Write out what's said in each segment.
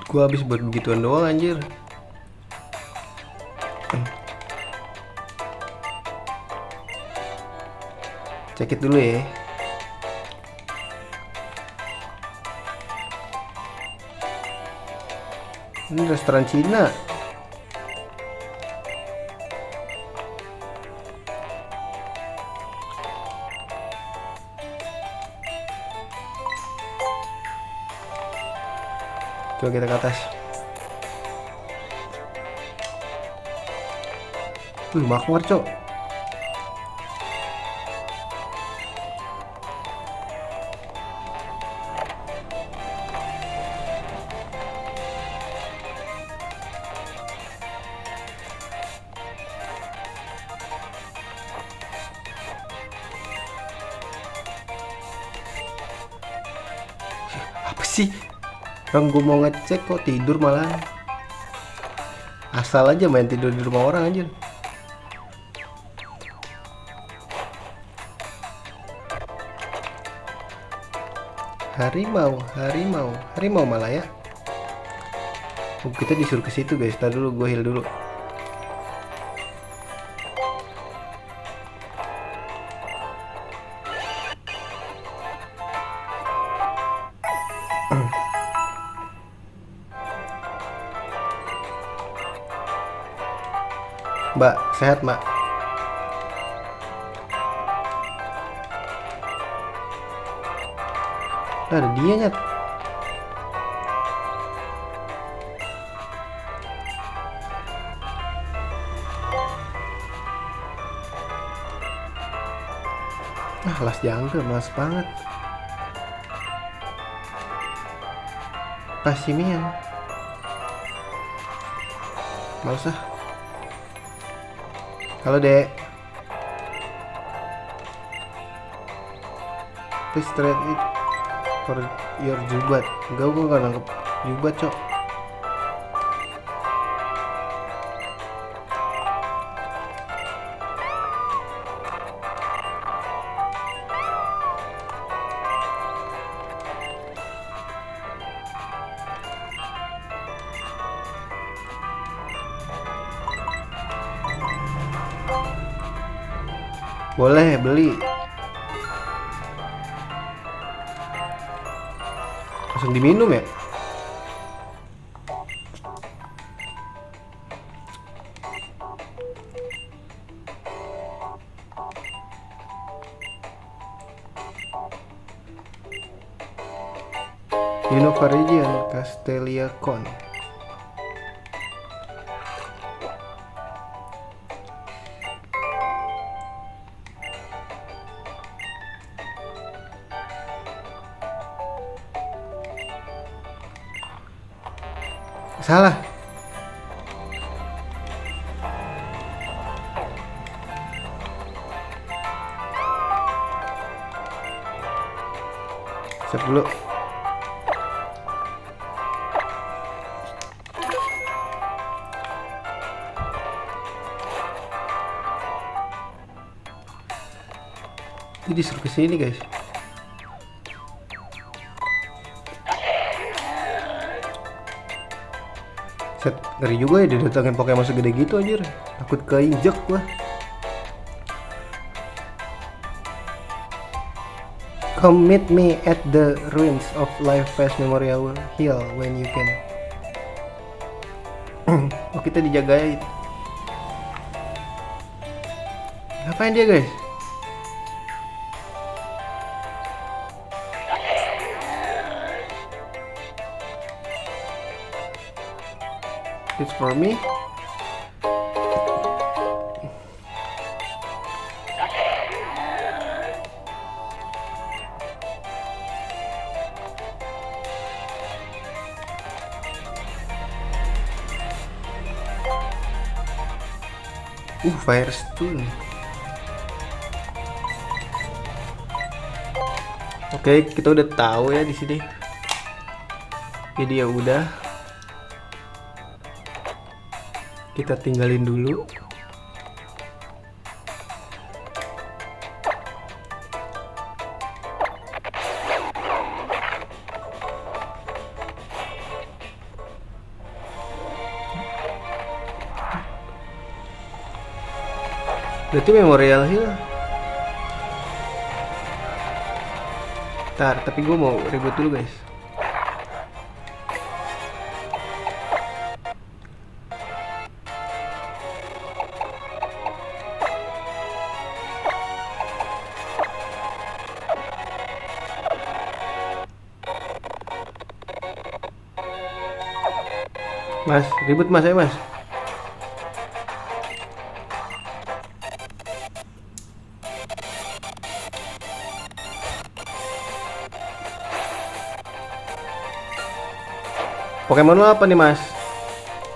Gua habis buat begituan doang anjir. Cekit dulu ya. Ini restoran Cina. Coba kita ke atas. Makmur cok. Apa sih? Orang gue mau ngecek kok tidur malah. Asal aja main tidur di rumah orang anjir. Harimau malah ya. Oh, kita disuruh ke situ guys. Tar dulu, gue heal dulu. Mbak, sehat mbak? Nah, ada dia nyet. Ah, las jungle, males banget. Pasimian. Males ah. Halo dek. Please trade it for your jubat. Enggak, gue gak nangkep jubat cok. Boleh beli. Langsung diminum ya? Unova Region, Castelia Con. Salah. Set dulu. Itu disuruh kesini guys. Set, ngeri juga ya didatengin Pokemon segede gitu anjir. Takut keinjek gua. Come meet me at the ruins of Life Pass Memorial Hill when you can. Oh, kita dijagain. Ngapain dia guys? It's for me. Firestone. Oke, kita udah tahu ya di sini. Jadi ya udah. Kita tinggalin dulu. Berarti Memorial Hill. Ntar, tapi gue mau ribut dulu guys. Mas, ribut mas, ayo mas. Pokemon lo apa nih mas?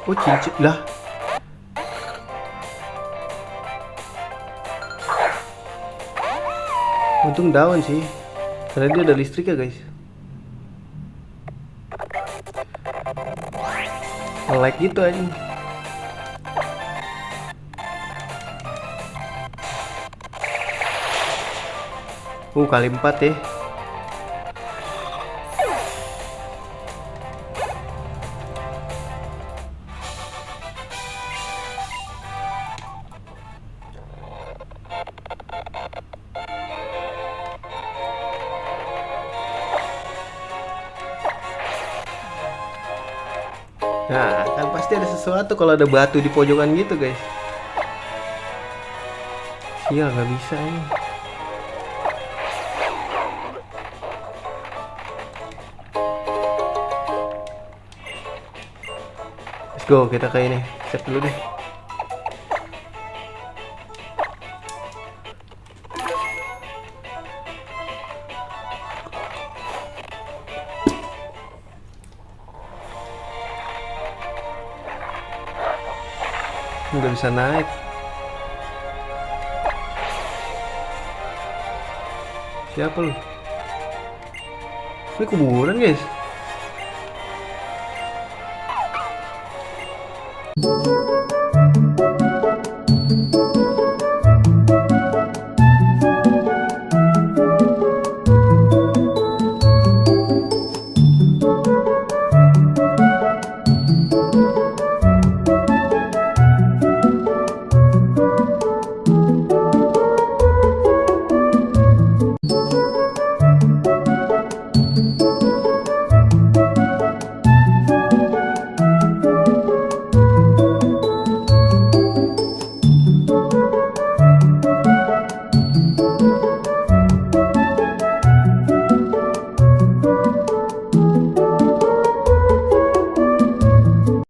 Oh cincin lah. Untung daun sih, karena dia ada listrik ya guys. Like gitu aja. Kali 4 ya. Nah, kan pasti ada sesuatu kalau ada batu di pojokan gitu, guys. Iya, nggak bisa ini. Let's go, kita ke ini. Set dulu deh. Nggak bisa naik. Siapa lu? Ini kuburan guys.